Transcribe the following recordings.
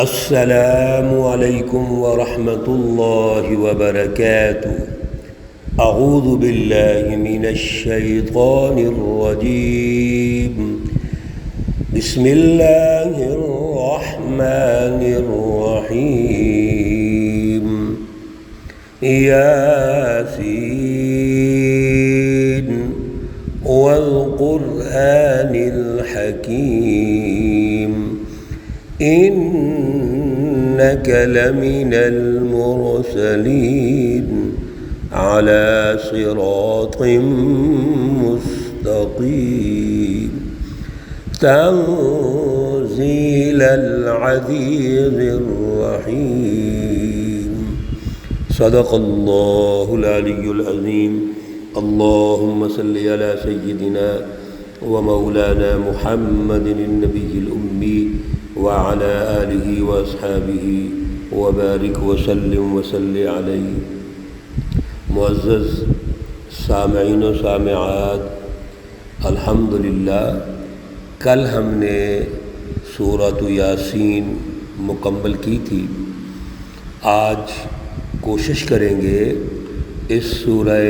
السلام علیکم ورحمۃ اللہ وبرکاتہ۔ اعوذ باللہ من الشیطان الرجیم، بسم اللہ الرحمن الرحیم۔ یاسین والقرآن الحکیم، إنك لمن المرسلين على صراط مستقيم، تنزيل العزيز الرحيم۔ صدق الله العلي العظيم۔ اللهم صل على سيدنا ومولانا محمد النبي الأمي وعلى آلہ واصحابہ وبارک وسلم وصلی علیہ۔ معزز سامعین و سامعات، الحمدللہ کل ہم نے سورۃ یاسین مکمل کی تھی۔ آج کوشش کریں گے اس سورہ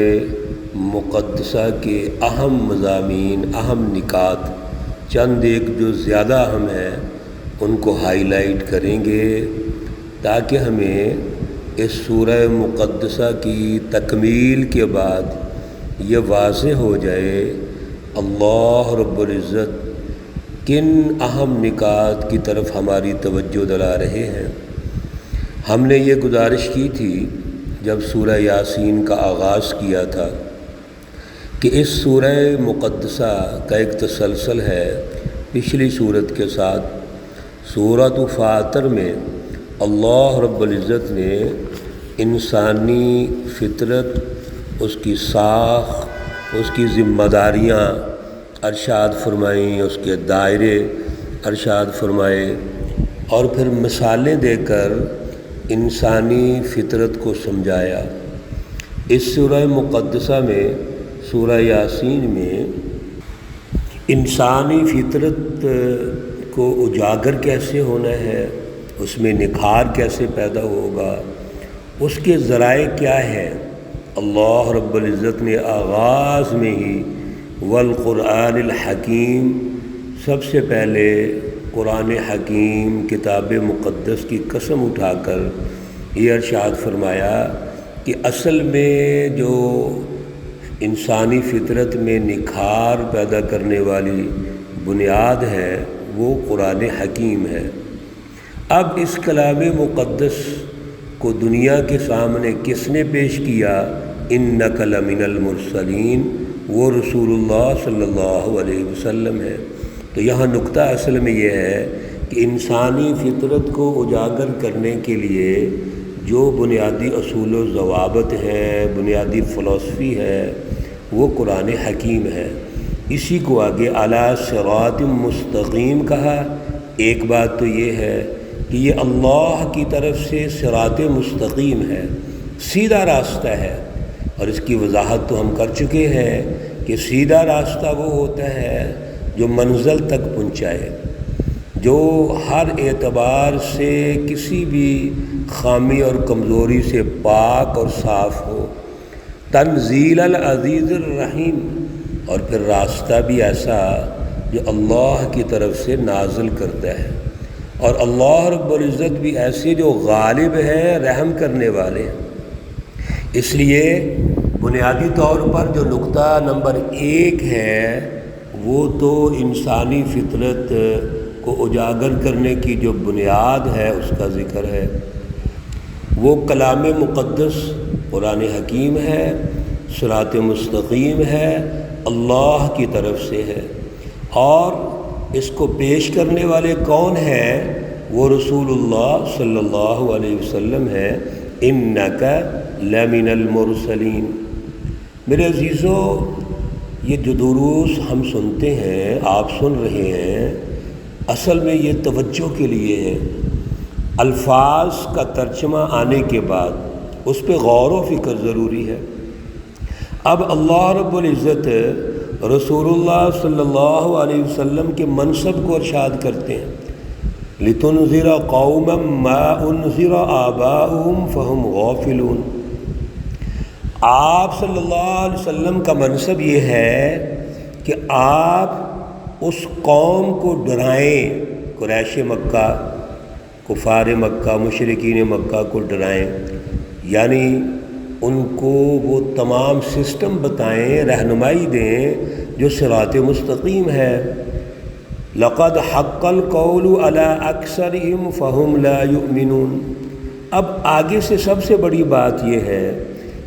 مقدسہ کے اہم مضامین، اہم نکات، چند ایک جو زیادہ اہم ہیں ان کو ہائی لائٹ کریں گے تاکہ ہمیں اس سورہ مقدسہ کی تکمیل کے بعد یہ واضح ہو جائے اللہ رب العزت کن اہم نکات کی طرف ہماری توجہ دلا رہے ہیں۔ ہم نے یہ گزارش کی تھی جب سورہ یاسین کا آغاز کیا تھا کہ اس سورہ مقدسہ کا ایک تسلسل ہے پچھلی صورت کے ساتھ۔ سورۃ فاطر میں اللہ رب العزت نے انسانی فطرت، اس کی ساخت، اس کی ذمہ داریاں ارشاد فرمائیں، اس کے دائرے ارشاد فرمائے، اور پھر مثالیں دے کر انسانی فطرت کو سمجھایا۔ اس سورہ مقدسہ میں، سورہ یاسین میں، انسانی فطرت کو اجاگر کیسے ہونا ہے، اس میں نکھار کیسے پیدا ہوگا، اس کے ذرائع کیا ہے۔ اللہ رب العزت نے آغاز میں ہی والقرآن الحکیم، سب سے پہلے قرآن حکیم کتاب مقدس کی قسم اٹھا کر یہ ارشاد فرمایا کہ اصل میں جو انسانی فطرت میں نکھار پیدا کرنے والی بنیاد ہے وہ قرآن حکیم ہے۔ اب اس کلام مقدس کو دنیا کے سامنے کس نے پیش کیا؟ انک لمن المرسلین، وہ رسول اللہ صلی اللہ علیہ وسلم ہے۔ تو یہاں نقطہ اصل میں یہ ہے کہ انسانی فطرت کو اجاگر کرنے کے لیے جو بنیادی اصول و ضوابط ہیں، بنیادی فلسفی ہے، وہ قرآن حکیم ہے۔ اسی کو آگے علی صراط مستقیم کہا۔ ایک بات تو یہ ہے کہ یہ اللہ کی طرف سے صراط مستقیم ہے، سیدھا راستہ ہے، اور اس کی وضاحت تو ہم کر چکے ہیں کہ سیدھا راستہ وہ ہوتا ہے جو منزل تک پہنچائے، جو ہر اعتبار سے کسی بھی خامی اور کمزوری سے پاک اور صاف ہو۔ تنزیل العزیز الرحیم، اور پھر راستہ بھی ایسا جو اللہ کی طرف سے نازل کرتا ہے، اور اللہ رب العزت بھی ایسے جو غالب ہے، رحم کرنے والے ہیں۔ اس لیے بنیادی طور پر جو نقطہ نمبر 1 ہے وہ تو انسانی فطرت کو اجاگر کرنے کی جو بنیاد ہے اس کا ذکر ہے، وہ کلام مقدس قرآن حکیم ہے، صراط مستقیم ہے، اللہ کی طرف سے ہے، اور اس کو پیش کرنے والے کون ہیں؟ وہ رسول اللہ صلی اللہ علیہ وسلم ہے۔ انک لمن المرسلین۔ میرے عزیزو، یہ جو دروس ہم سنتے ہیں، آپ سن رہے ہیں، اصل میں یہ توجہ کے لیے ہے۔ الفاظ کا ترجمہ آنے کے بعد اس پہ غور و فکر ضروری ہے۔ اب اللہ رب العزت رسول اللہ صلی اللہ علیہ وسلم کے منصب کو ارشاد کرتے ہیں لتنذر قوما ما انذر آباؤہم فہم غافلون۔ آپ صلی اللہ علیہ وسلم کا منصب یہ ہے کہ آپ اس قوم کو ڈرائیں، قریش مکہ، کفار مکہ، مشرکین مکہ کو ڈرائیں، یعنی ان کو وہ تمام سسٹم بتائیں، رہنمائی دیں جو صراط مستقیم ہے۔ لقد حق القول علی اکثرہم فہم لا یؤمنون۔ اب آگے سے سب سے بڑی بات یہ ہے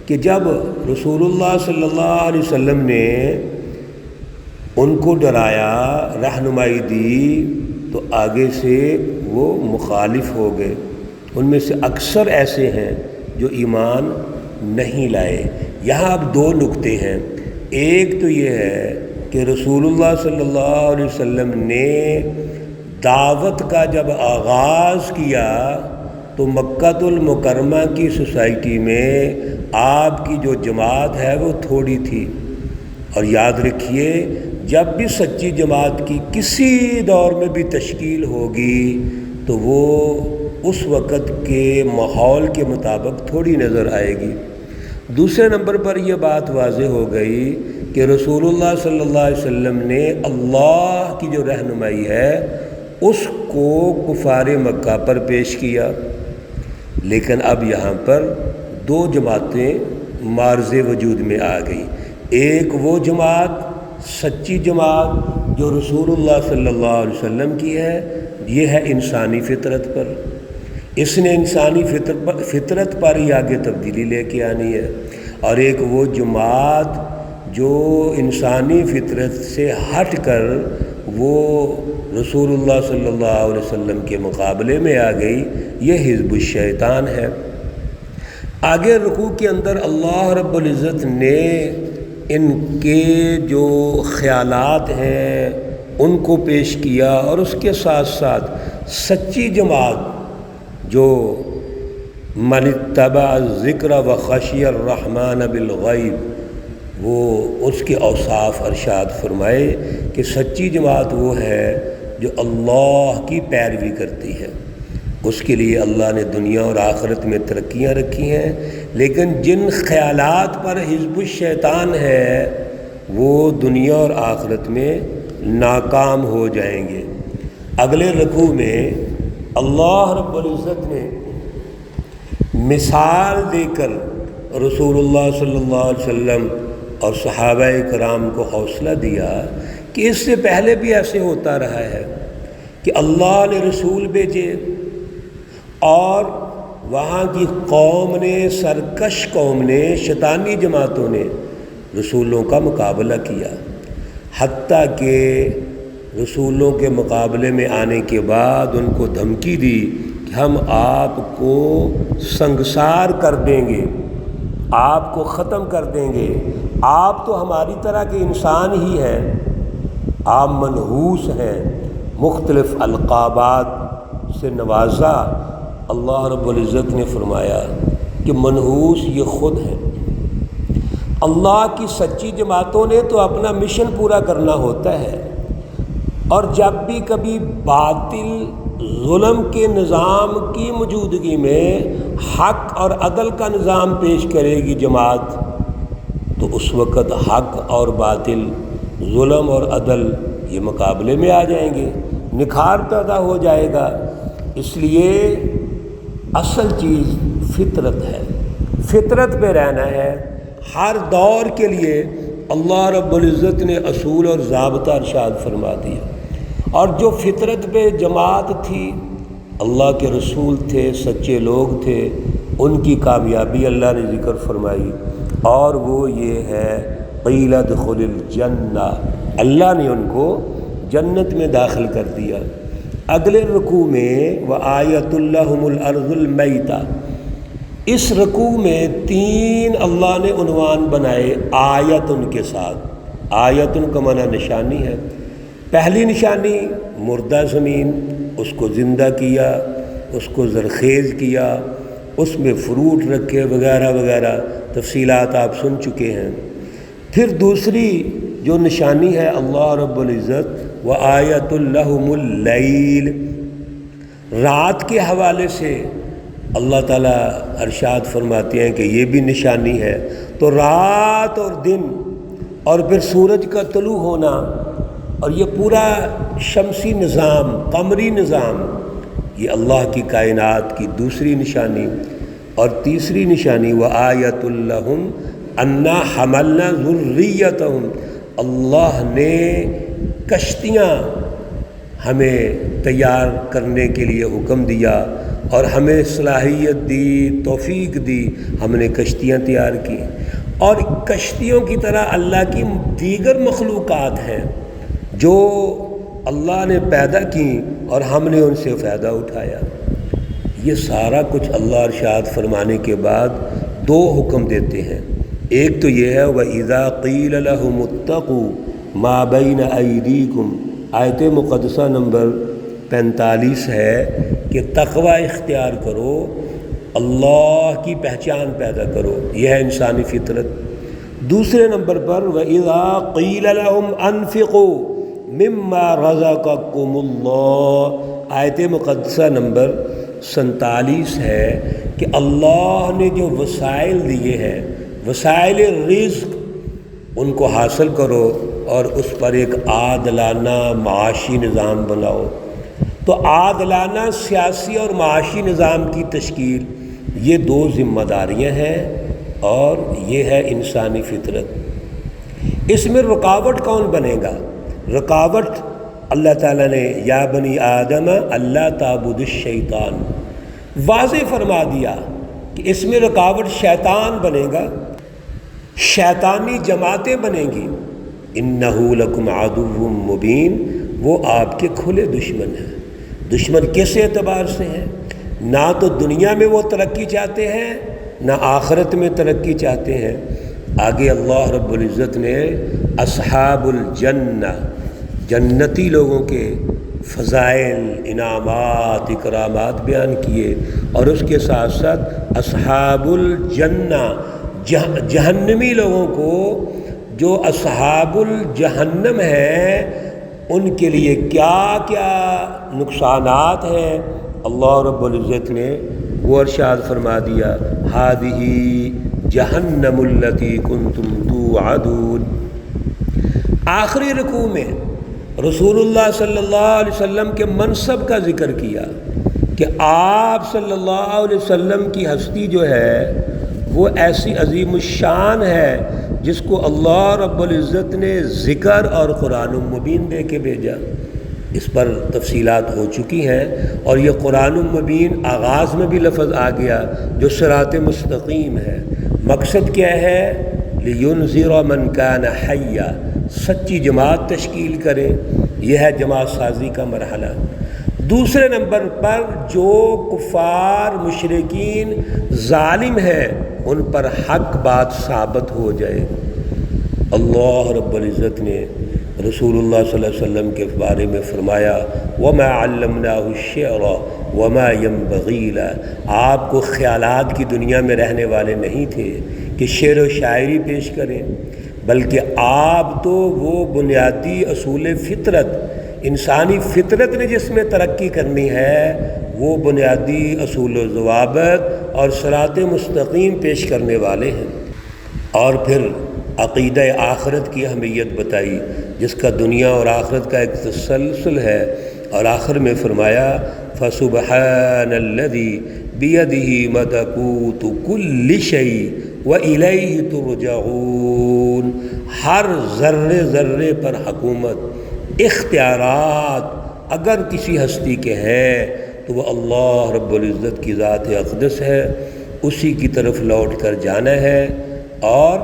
کہ جب رسول اللہ صلی اللہ علیہ وسلم نے ان کو ڈرایا، رہنمائی دی، تو آگے سے وہ مخالف ہو گئے۔ ان میں سے اکثر ایسے ہیں جو ایمان نہیں لائے۔ یہاں اب دو نکتے ہیں۔ ایک تو یہ ہے کہ رسول اللہ صلی اللہ علیہ وسلم نے دعوت کا جب آغاز کیا تو مکہ المکرمہ کی سوسائٹی میں آپ کی جو جماعت ہے وہ تھوڑی تھی، اور یاد رکھیے جب بھی سچی جماعت کی کسی دور میں بھی تشکیل ہوگی تو وہ اس وقت کے ماحول کے مطابق تھوڑی نظر آئے گی۔ دوسرے نمبر پر یہ بات واضح ہو گئی کہ رسول اللہ صلی اللہ علیہ وسلم نے اللہ کی جو رہنمائی ہے اس کو کفار مکہ پر پیش کیا، لیکن اب یہاں پر دو جماعتیں معرض وجود میں آ گئی۔ ایک وہ جماعت، سچی جماعت جو رسول اللہ صلی اللہ علیہ وسلم کی ہے، یہ ہے انسانی فطرت پر، اس نے انسانی فطرت پر ہی آگے تبدیلی لے کے آنی ہے۔ اور ایک وہ جماعت جو انسانی فطرت سے ہٹ کر وہ رسول اللہ صلی اللہ علیہ وسلم کے مقابلے میں آ گئی، یہ حزب الشیطان ہے۔ آگے رکوع کے اندر اللہ رب العزت نے ان کے جو خیالات ہیں ان کو پیش کیا، اور اس کے ساتھ ساتھ سچی جماعت جو من اتبع الذکر وخشی الرحمن بالغیب، وہ اس کے اوصاف ارشاد فرمائے کہ سچی جماعت وہ ہے جو اللہ کی پیروی کرتی ہے۔ اس کے لیے اللہ نے دنیا اور آخرت میں ترقیاں رکھی ہیں، لیکن جن خیالات پر حزب الشیطان ہے وہ دنیا اور آخرت میں ناکام ہو جائیں گے۔ اگلے رکوع میں اللہ رب العزت نے مثال دے کر رسول اللہ صلی اللہ علیہ وسلم اور صحابہ کرام کو حوصلہ دیا کہ اس سے پہلے بھی ایسے ہوتا رہا ہے کہ اللہ نے رسول بھیجے اور وہاں کی قوم نے، سرکش قوم نے، شیطانی جماعتوں نے رسولوں کا مقابلہ کیا، حتیٰ کہ رسولوں کے مقابلے میں آنے کے بعد ان کو دھمکی دی کہ ہم آپ کو سنگسار کر دیں گے، آپ کو ختم کر دیں گے، آپ تو ہماری طرح کے انسان ہی ہیں، آپ منحوس ہیں۔ مختلف القابات سے نوازا۔ اللہ رب العزت نے فرمایا کہ منحوس یہ خود ہیں۔ اللہ کی سچی جماعتوں نے تو اپنا مشن پورا کرنا ہوتا ہے، اور جب بھی کبھی باطل ظلم کے نظام کی موجودگی میں حق اور عدل کا نظام پیش کرے گی جماعت، تو اس وقت حق اور باطل، ظلم اور عدل یہ مقابلے میں آ جائیں گے، نکھار پیدا ہو جائے گا۔ اس لیے اصل چیز فطرت ہے، فطرت پہ رہنا ہے۔ ہر دور کے لیے اللہ رب العزت نے اصول اور ضابطہ ارشاد فرما دیا، اور جو فطرت پہ جماعت تھی، اللہ کے رسول تھے، سچے لوگ تھے، ان کی کامیابی اللہ نے ذکر فرمائی، اور وہ یہ ہے قیل ادخل الجنہ، اللہ نے ان کو جنت میں داخل کر دیا۔ اگلے رکوع میں وآیۃ لہم الارض المیتہ، اس رکوع میں 3 اللہ نے عنوان بنائے آیت ان کے ساتھ۔ آیت ان کا معنی نشانی ہے۔ پہلی نشانی مردہ زمین، اس کو زندہ کیا، اس کو زرخیز کیا، اس میں فروٹ رکھے وغیرہ وغیرہ، تفصیلات آپ سن چکے ہیں۔ پھر دوسری جو نشانی ہے اللہ رب العزت وآیۃ لہم اللیل، رات کے حوالے سے اللہ تعالیٰ ارشاد فرماتے ہیں کہ یہ بھی نشانی ہے۔ تو رات اور دن اور پھر سورج کا طلوع ہونا اور یہ پورا شمسی نظام، قمری نظام، یہ اللہ کی کائنات کی دوسری نشانی۔ اور تیسری نشانی وَآیَةٌ لَّهُمْ أَنَّا حَمَلْنَا ذُرِّيَّتَهُمْ، اللہ نے کشتیاں ہمیں تیار کرنے کے لیے حکم دیا اور ہمیں صلاحیت دی، توفیق دی، ہم نے کشتیاں تیار کی۔ اور کشتیوں کی طرح اللہ کی دیگر مخلوقات ہیں جو اللہ نے پیدا کی اور ہم نے ان سے فائدہ اٹھایا۔ یہ سارا کچھ اللہ ارشاد فرمانے کے بعد دو حکم دیتے ہیں۔ ایک تو یہ ہے وَإِذَا قِيلَ لَهُمُ اتَّقُوا مَا بَيْنَ أَيْدِيكُمْ، آیت مقدسہ نمبر 45 ہے کہ تقوی اختیار کرو، اللہ کی پہچان پیدا کرو، یہ ہے انسانی فطرت۔ دوسرے نمبر پر وَإِذَا قِيلَ لَهُمْ أَنفِقُوا مِمَّا رَزَقَكُمُ اللَّهُ، آیت مقدسہ نمبر 47 ہے کہ اللہ نے جو وسائل دیے ہیں، وسائل رزق، ان کو حاصل کرو اور اس پر ایک عادلانہ معاشی نظام بناؤ۔ تو عادلانہ سیاسی اور معاشی نظام کی تشکیل، یہ دو ذمہ داریاں ہیں اور یہ ہے انسانی فطرت۔ اس میں رکاوٹ کون بنے گا؟ رکاوٹ اللہ تعالیٰ نے یا بنی آدم اللہ تعبد الشیطان واضح فرما دیا کہ اس میں رکاوٹ شیطان بنے گا، شیطانی جماعتیں بنیں گی۔ انہ لکم عدو مبین، وہ آپ کے کھلے دشمن ہیں۔ دشمن کس اعتبار سے ہیں؟ نہ تو دنیا میں وہ ترقی چاہتے ہیں، نہ آخرت میں ترقی چاہتے ہیں۔ آگے اللہ رب العزت نے اصحاب الجنہ، جنتی لوگوں کے فضائل، انعامات، اکرامات بیان کیے، اور اس کے ساتھ ساتھ اصحاب الجنہ، جہنمی لوگوں کو جو اصحاب الجہنم ہیں ان کے لیے کیا کیا نقصانات ہیں، اللہ رب العزت نے وہ ارشاد فرما دیا ہذہ جہنم التی کنتم توعدون۔ آخری رکوع میں رسول اللہ صلی اللہ علیہ وسلم کے منصب کا ذکر کیا کہ آپ صلی اللہ علیہ وسلم کی ہستی جو ہے وہ ایسی عظیم الشان ہے جس کو اللہ رب العزت نے ذکر اور قرآن مبین دے کے بھیجا۔ اس پر تفصیلات ہو چکی ہیں، اور یہ قرآن مبین آغاز میں بھی لفظ آ گیا جو صراط مستقیم ہے۔ مقصد کیا ہے؟ لِيُنذِرَ مَنْ كَانَ حَيًّا، سچی جماعت تشکیل کریں، یہ ہے جماعت سازی کا مرحلہ۔ دوسرے نمبر پر جو کفار، مشرکین، ظالم ہیں ان پر حق بات ثابت ہو جائے۔ اللہ رب العزت نے رسول اللہ صلی اللہ علیہ وسلم کے بارے میں فرمایا وَمَا عَلَّمْنَاهُ الشِّعْرَ وَمَا يَنبَغِي لَهُ، آپ کو خیالات کی دنیا میں رہنے والے نہیں تھے کہ شعر و شاعری پیش کریں، بلکہ آپ تو وہ بنیادی اصول فطرت، انسانی فطرت نے جس میں ترقی کرنی ہے وہ بنیادی اصول و ضوابط اور صراط مستقیم پیش کرنے والے ہیں۔ اور پھر عقیدہ آخرت کی اہمیت بتائی جس کا دنیا اور آخرت کا ایک تسلسل ہے، اور آخر میں فرمایا فَسُبْحَانَ الَّذِي بِيَدِهِ مَلَكُوتُ كُلِّ شَيْءٍ وَإِلَيْهِ تُرْجَعُونَ، ہر ذرے ذرے پر حکومت، اختیارات اگر کسی ہستی کے ہیں تو وہ اللہ رب العزت کی ذات اقدس ہے، اسی کی طرف لوٹ کر جانا ہے اور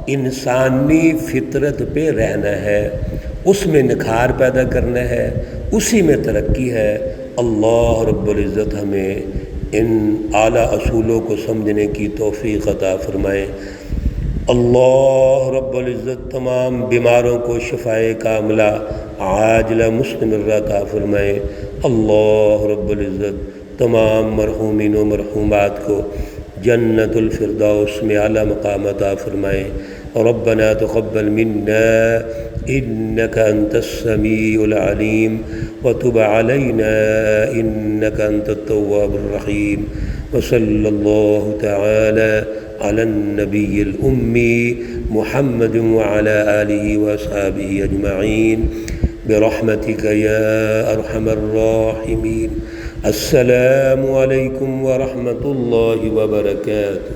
انسانی فطرت پہ رہنا ہے، اس میں نکھار پیدا کرنا ہے، اسی میں ترقی ہے۔ اللہ رب العزت ہمیں ان اعلیٰ اصولوں کو سمجھنے کی توفیق عطا فرمائے۔ اللہ رب العزت تمام بیماروں کو شفائے کاملہ عاجلہ مستمرہ عطا فرمائے۔ اللہ رب العزت تمام مرحومین و مرحومات کو جنت الفردوس میں اعلیٰ مقام عطا فرمائیں۔ ربنا تقبل منا إنك أنت السميع العليم وتب علينا إنك أنت التواب الرحيم، وصلى الله تعالى على النبي الأمي محمد وعلى آله وأصحابه أجمعين برحمتك يا أرحم الراحمين۔ السلام علیکم ورحمۃ اللہ وبرکاتہ۔